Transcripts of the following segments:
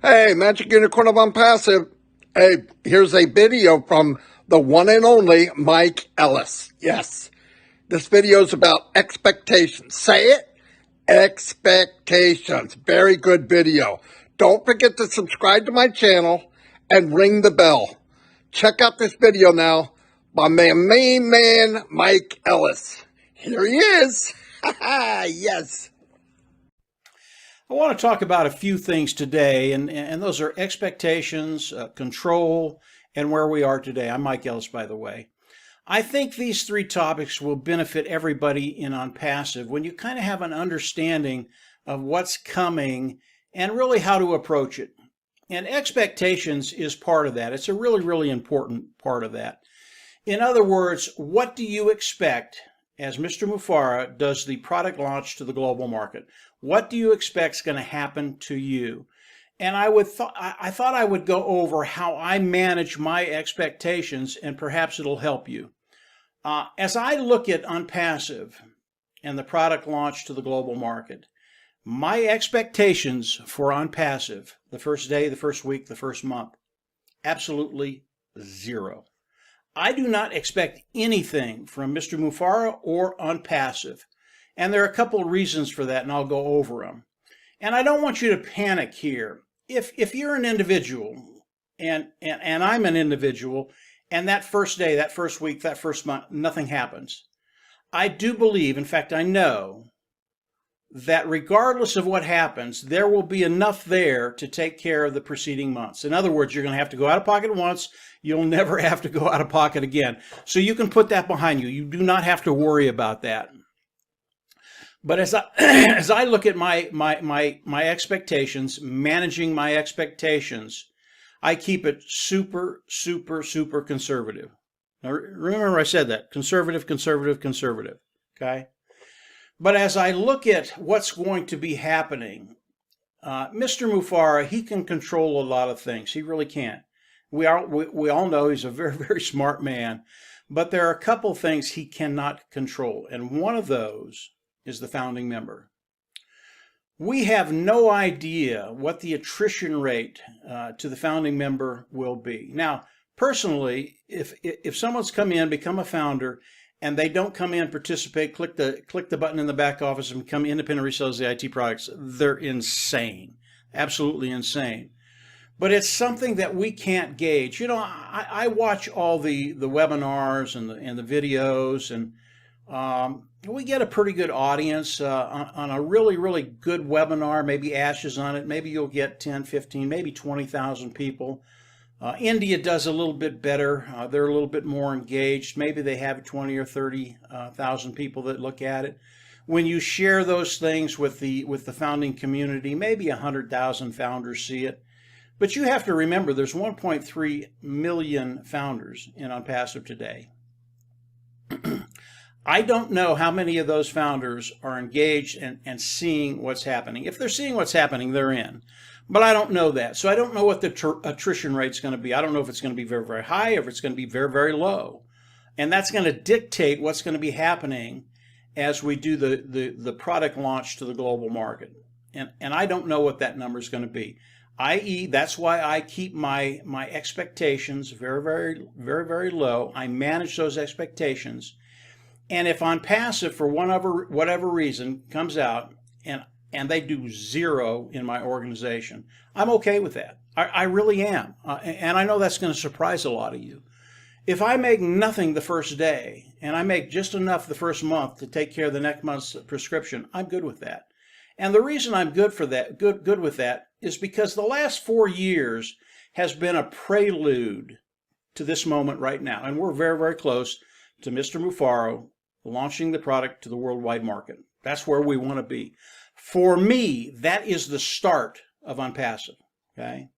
Hey, Magic Unicorn of ONPASSIVE. Hey, here's a video from the one and only Mike Ellis. Yes, this video is about expectations. Say it. Expectations. Very good video. Don't forget to subscribe to my channel and ring the bell. Check out this video now by my main man, Mike Ellis. Here he is. Yes. I want to talk about a few things today, and those are expectations, control, and where we are today. I'm Mike Ellis, by the way. I think these three topics will benefit everybody in ONPASSIVE when you kind of have an understanding of what's coming and really how to approach it. And expectations is part of that. It's a really, really important part of that. In other words, what do you expect as Mr. Mufareh does the product launch to the global market? What do you expect is going to happen to you? And I thought I would go over how I manage my expectations, and perhaps it'll help you. As I look at ONPASSIVE and the product launch to the global market, my expectations for ONPASSIVE, the first day, the first week, the first month, absolutely zero. I do not expect anything from Mr. Mufareh or ONPASSIVE. And there are a couple of reasons for that, and I'll go over them. And I don't want you to panic here. If you're an individual, and I'm an individual, and that first day, that first week, that first month, nothing happens, I do believe, in fact, I know, that regardless of what happens, there will be enough there to take care of the preceding months. In other words, you're going to have to go out of pocket once. You'll never have to go out of pocket again. So you can put that behind you. You do not have to worry about that. But as I look at my expectations, managing my expectations, I keep it super conservative. Now, remember I said that, conservative, okay? But as I look at what's going to be happening, Mr. Mufareh, he can control a lot of things. He really can. We all know he's a very smart man, but there are a couple things he cannot control, and one of those is the founding member. We have no idea what the attrition rate to the founding member will be. Now, personally, if someone's come in, become a founder, and they don't come in, participate, click the button in the back office and become independent resellers of the IT products, they're insane, absolutely insane. But it's something that we can't gauge. You know, I watch all the webinars and the videos, and we get a pretty good audience on a really good webinar. Maybe Ash is on it. Maybe you'll get 10, 15, maybe 20,000 people. India does a little bit better. They're a little bit more engaged. Maybe they have 20 or 30,000 people that look at it. When you share those things with the founding community, maybe 100,000 founders see it. But you have to remember there's 1.3 million founders in ONPASSIVE today. I don't know how many of those founders are engaged and seeing what's happening. If they're seeing what's happening, they're in. But I don't know that. So I don't know what the attrition rate is going to be. I don't know if it's going to be very high or if it's going to be very low. And that's going to dictate what's going to be happening as we do the product launch to the global market. And I don't know what that number is going to be. I.e., that's why I keep my expectations very low. I manage those expectations. And if ONPASSIVE, for whatever reason, comes out and they do zero in my organization, I'm okay with that. I really am. And I know that's going to surprise a lot of you. If I make nothing the first day and I make just enough the first month to take care of the next month's prescription, I'm good with that. And the reason I'm good with that is because the last 4 years has been a prelude to this moment right now. And we're very close to Mr. Mufareh launching the product to the worldwide market. That's where we want to be. For me, that is the start of ONPASSIVE, okay?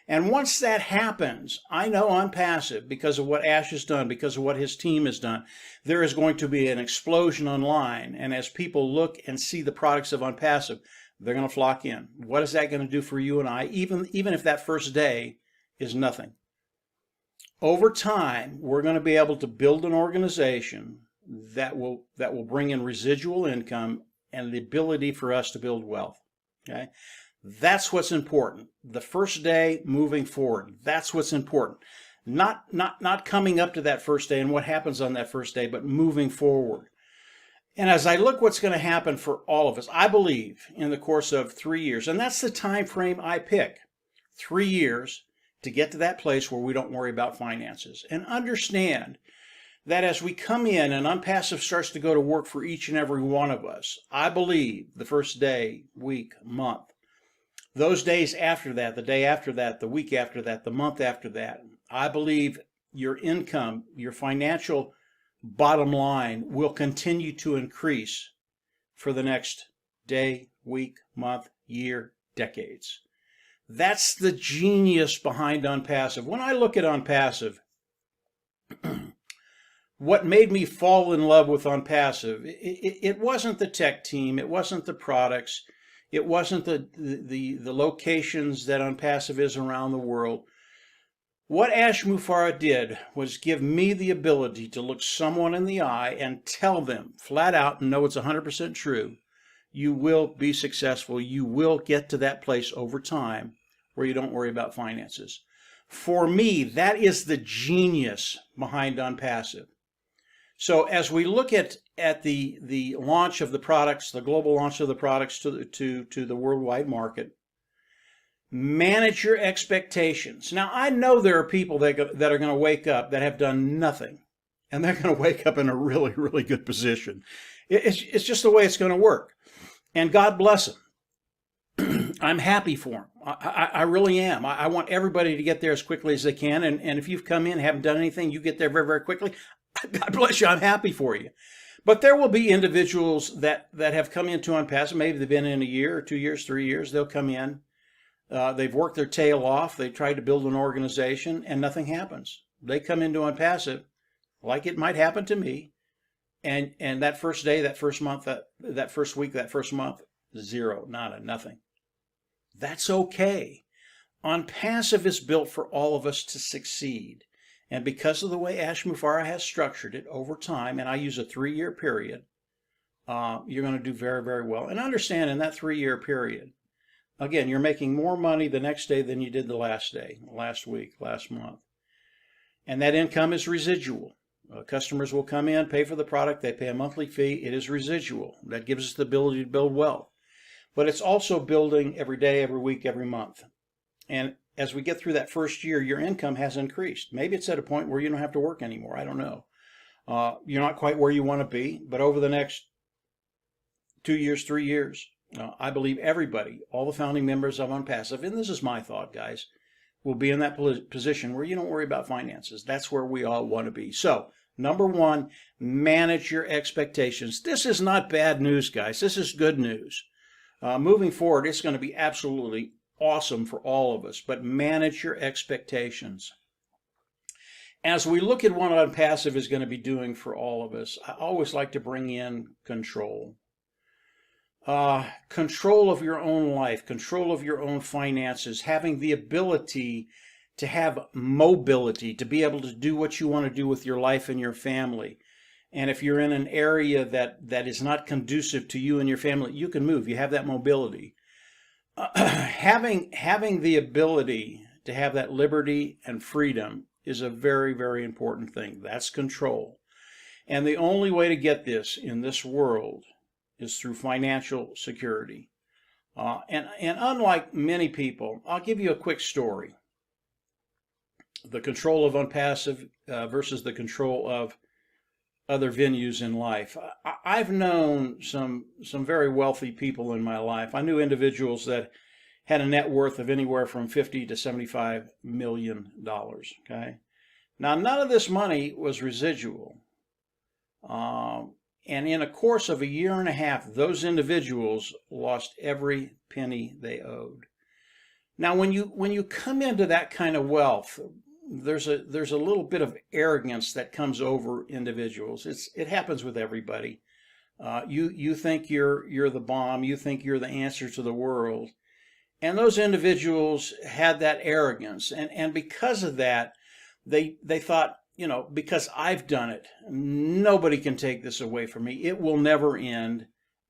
And once that happens, I know ONPASSIVE, because of what Ash has done, because of what his team has done, there is going to be an explosion online. And as people look and see the products of ONPASSIVE, they're going to flock in. What is that going to do for you and I, even if that first day is nothing? Over time, we're going to be able to build an organization that will bring in residual income and the ability for us to build wealth. Okay, That's what's important. The first day moving forward. That's what's important. Not coming up to that first day and what happens on that first day, but moving forward. And as I look what's going to happen for all of us, I believe in the course of 3 years, and that's the time frame I pick, 3 years to get to that place where we don't worry about finances. And understand that as we come in and ONPASSIVE starts to go to work for each and every one of us, I believe the first day, week, month, those days after that, the day after that, the week after that, the month after that, I believe your income, your financial bottom line will continue to increase for the next day, week, month, year, decades. That's the genius behind ONPASSIVE. When I look at ONPASSIVE, what made me fall in love with ONPASSIVE, it wasn't the tech team, it wasn't the products, it wasn't the locations that ONPASSIVE is around the world. What Ash Mufareh did was give me the ability to look someone in the eye and tell them flat out, and know it's 100% true, you will be successful. You will get to that place over time where you don't worry about finances. For me, that is the genius behind ONPASSIVE. So as we look at the launch of the products, the global launch of the products to the worldwide market, manage your expectations. Now, I know there are people that are going to wake up that have done nothing, and they're going to wake up in a really, really good position. It's just the way it's going to work. And God bless them. I'm happy for them. I really am. I want everybody to get there as quickly as they can. And if you've come in and haven't done anything, you get there very, very quickly. God bless you. I'm happy for you. But there will be individuals that have come into ONPASSIVE. Maybe they've been in a year or 2 years, 3 years. They'll come in. They've worked their tail off. They tried to build an organization and nothing happens. They come into ONPASSIVE like it might happen to me. And that first day, that first month, that first week, that first month, zero, nada, nothing. That's okay. ONPASSIVE is built for all of us to succeed. And because of the way Ash Mufareh has structured it over time, and I use a 3-year period, you're going to do very, very well. And understand in that 3-year period, again, you're making more money the next day than you did the last day, last week, last month. And that income is residual. Customers will come in, pay for the product, they pay a monthly fee. It is residual. That gives us the ability to build wealth. But it's also building every day, every week, every month. And as we get through that first year, your income has increased. Maybe it's at a point where you don't have to work anymore. I don't know. You're not quite where you want to be, but over the next 2 years, 3 years, I believe everybody, all the founding members of ONPASSIVE, and this is my thought, guys, will be in that position where you don't worry about finances. That's where we all want to be. So, number one, manage your expectations. This is not bad news, guys. This is good news. Moving forward, it's going to be absolutely awesome for all of us, but manage your expectations. As we look at what ONPASSIVE is going to be doing for all of us, I always like to bring in control. Control of your own life, control of your own finances, having the ability to have mobility, to be able to do what you want to do with your life and your family. And if you're in an area that is not conducive to you and your family, you can move. You have that mobility. Having the ability to have that liberty and freedom is a very, very important thing. That's control. And the only way to get this in this world is through financial security. And unlike many people, I'll give you a quick story. The control of ONPASSIVE versus the control of other venues in life. I've known some very wealthy people in my life. I knew individuals that had a net worth of anywhere from $50 to $75 million. Okay, now none of this money was residual, and in a course of a year and a half, those individuals lost every penny they owed. Now, when you come into that kind of wealth, there's a little bit of arrogance that comes over individuals. It happens with everybody. You think you're the bomb. You think you're the answer to the world. And those individuals had that arrogance, and because of that, they thought, you know, because I've done it, nobody can take this away from me. It will never end,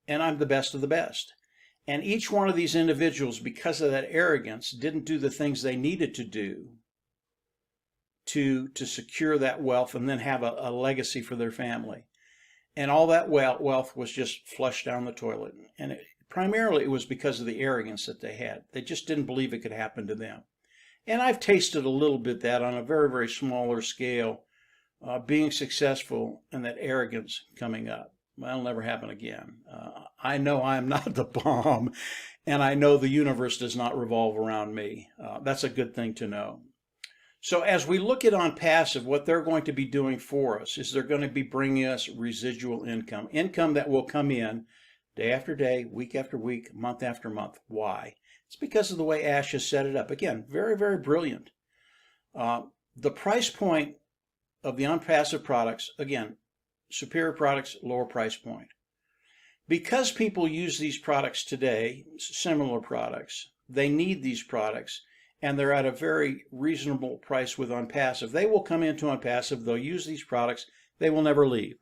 and I'm the best of the best. And each one of these individuals, because of that arrogance, didn't do the things they needed to do to secure that wealth and then have a legacy for their family. And all that wealth was just flushed down the toilet. And primarily it was because of the arrogance that they had. They just didn't believe it could happen to them. And I've tasted a little bit that on a very, very smaller scale, being successful and that arrogance coming up. Well, it'll never happen again. I know I'm not the bomb, and I know the universe does not revolve around me. That's a good thing to know. So as we look at ONPASSIVE, what they're going to be doing for us is they're going to be bringing us residual income, income that will come in day after day, week after week, month after month. Why? It's because of the way Ash has set it up. Again, very, very brilliant. The price point of the ONPASSIVE products, again, superior products, lower price point. Because people use these products today, similar products, they need these products, and they're at a very reasonable price with ONPASSIVE. They will come into ONPASSIVE, they'll use these products, they will never leave.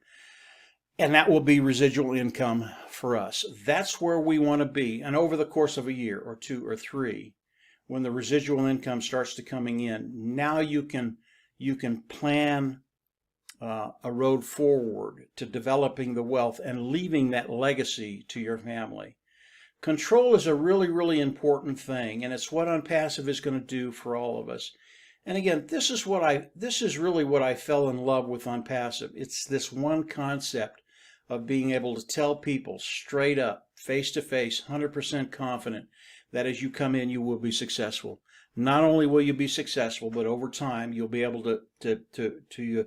And that will be residual income for us. That's where we want to be. And over the course of a year or two or three, when the residual income starts to coming in, now you can plan a road forward to developing the wealth and leaving that legacy to your family. Control is a really, really important thing, and it's what ONPASSIVE is going to do for all of us. And again, this is really what I fell in love with ONPASSIVE. It's this one concept of being able to tell people straight up, face to face, 100% confident that as you come in, you will be successful. Not only will you be successful, but over time, you'll be able to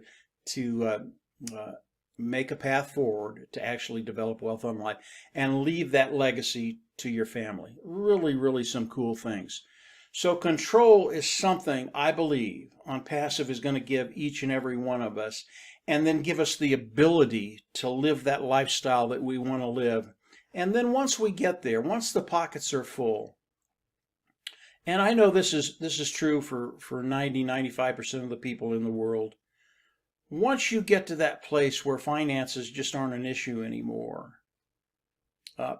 make a path forward to actually develop wealth on life and leave that legacy to your family. Really, really some cool things. So control is something I believe ONPASSIVE is going to give each and every one of us, and then give us the ability to live that lifestyle that we want to live. And then once we get there, once the pockets are full, and I know this is true for 90-95% of the people in the world, once you get to that place where finances just aren't an issue anymore,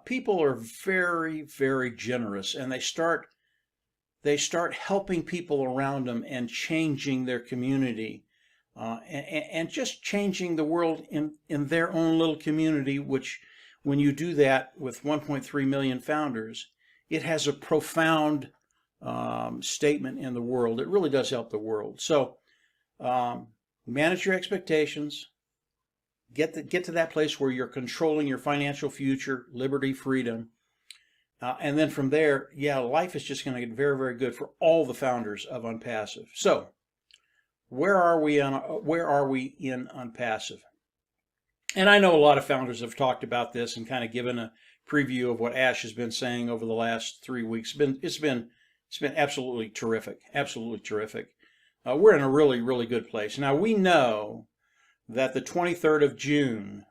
people are very, very generous, and they start helping people around them and changing their community, and just changing the world in their own little community, which when you do that with 1.3 million founders, it has a profound statement in the world. It really does help the world. So manage your expectations. Get to that place where you're controlling your financial future, liberty, freedom. And then from there, yeah, life is just going to get very, very good for all the founders of ONPASSIVE. So where are we in ONPASSIVE? And I know a lot of founders have talked about this and kind of given a preview of what Ash has been saying over the last 3 weeks. It's been absolutely terrific, absolutely terrific. We're in a really, really good place. Now, we know that the 23rd of June,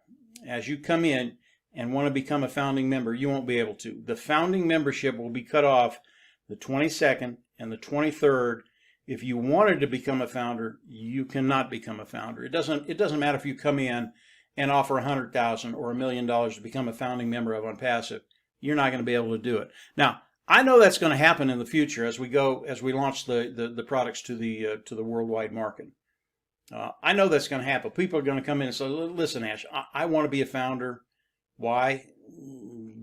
as you come in and want to become a founding member, you won't be able to. The founding membership will be cut off the 22nd and the 23rd. If you wanted to become a founder, you cannot become a founder. It doesn't matter if you come in and offer $100,000 or $1 million to become a founding member of ONPASSIVE. You're not going to be able to do it. Now, I know that's going to happen in the future as we launch the products to the worldwide market. I know that's going to happen. People are going to come in and say, "Listen, Ash, I want to be a founder." Why?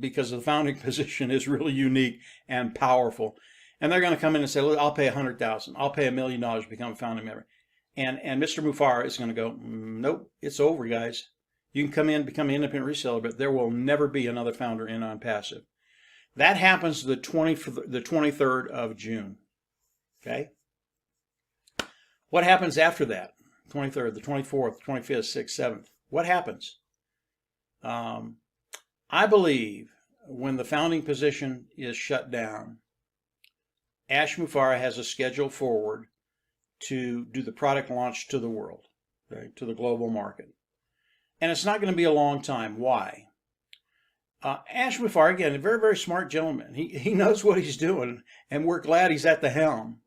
Because the founding position is really unique and powerful. And they're going to come in and say, "Look, I'll pay $100,000. I'll pay $1 million to become a founding member." And Mr. Mufareh is going to go, "Nope, it's over, guys. You can come in, become an independent reseller, but there will never be another founder in ONPASSIVE." That happens the 23rd of June. Okay? What happens after that? 23rd, the 24th, 25th, 6th, 7th. What happens? I believe when the founding position is shut down, Ash Mufareh has a schedule forward to do the product launch to the world, okay, to the global market. And it's not going to be a long time. Why? Ash Mufareh, again, a very, very smart gentleman. He knows what he's doing, and we're glad he's at the helm.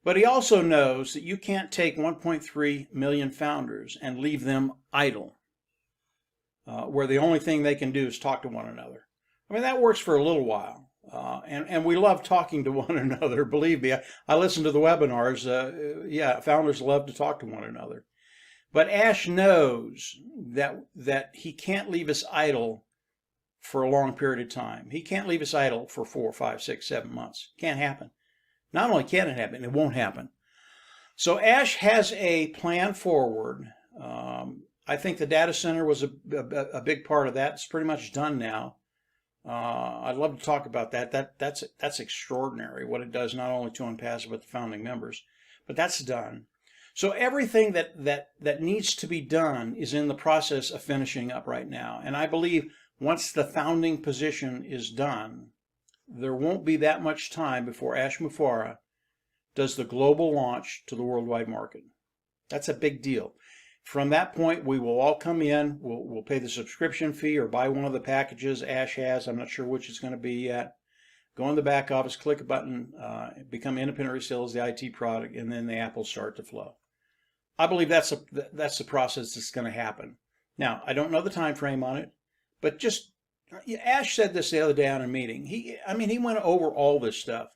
But he also knows that you can't take 1.3 million founders and leave them idle, where the only thing they can do is talk to one another. I mean, that works for a little while. And we love talking to one another. Believe me, I listen to the webinars. Yeah, founders love to talk to one another. But Ash knows that he can't leave us idle for a long period of time. He can't leave us idle for 4, 5, 6, 7 months. Can't happen. Not only can it happen, it won't happen. So Ash has a plan forward. I think the data center was a big part of that. It's pretty much done now. I'd love to talk about that. That's extraordinary what it does, not only to ONPASSIVE but the founding members. But that's done. So everything that needs to be done is in the process of finishing up right now. And I believe once the founding position is done, there won't be that much time before Ash Mufareh does the global launch to the worldwide market. That's a big deal. From that point, we will all come in, we'll pay the subscription fee or buy one of the packages Ash has. I'm not sure which it's going to be yet. Go in the back office, click a button, become independent resellers, the IT product, and then the apples start to flow. I believe that's the process that's going to happen. Now, I don't know the time frame on it, but just, Ash said this the other day on a meeting. He went over all this stuff.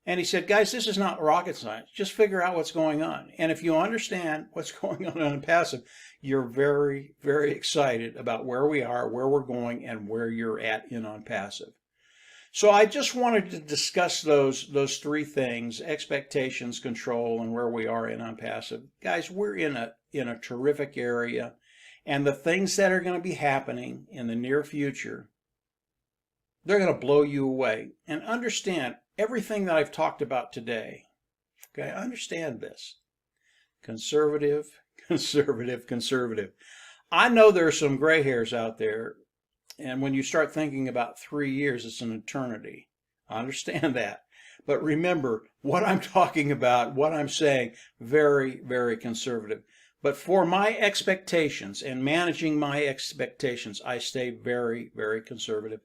And he said, guys, this is not rocket science. Just figure out what's going on. And if you understand what's going on ONPASSIVE, you're very, very excited about where we are, where we're going, and where you're at in ONPASSIVE. So I just wanted to discuss those three things: expectations, control, and where we are in ONPASSIVE. Guys, we're in a terrific area. And the things that are going to be happening in the near future, they're going to blow you away. And understand everything that I've talked about today. Okay, understand this. Conservative, conservative, conservative. I know there are some gray hairs out there, and when you start thinking about 3 years, it's an eternity. I understand that. But remember, what I'm talking about, what I'm saying, very, very conservative. But for my expectations and managing my expectations, I stay very, very conservative.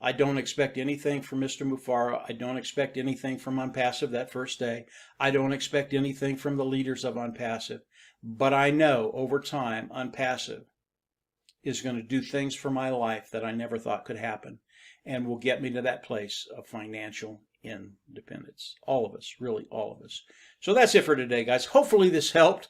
I don't expect anything from Mr. Mufareh. I don't expect anything from ONPASSIVE that first day. I don't expect anything from the leaders of ONPASSIVE. But I know over time, ONPASSIVE is going to do things for my life that I never thought could happen, and will get me to that place of financial independence. All of us, really all of us. So that's it for today, guys. Hopefully this helped.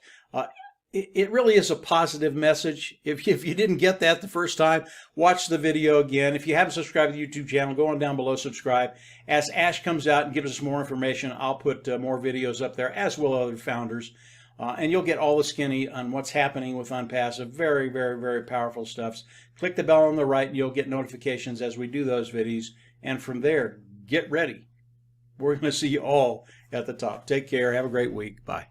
It really is a positive message. If you didn't get that the first time, watch the video again. If you haven't subscribed to the YouTube channel, go on down below, subscribe. As Ash comes out and gives us more information, I'll put more videos up there, as will other founders. And you'll get all the skinny on what's happening with ONPASSIVE. Very, very, very powerful stuff. Click the bell on the right and you'll get notifications as we do those videos. And from there, get ready. We're going to see you all at the top. Take care. Have a great week. Bye.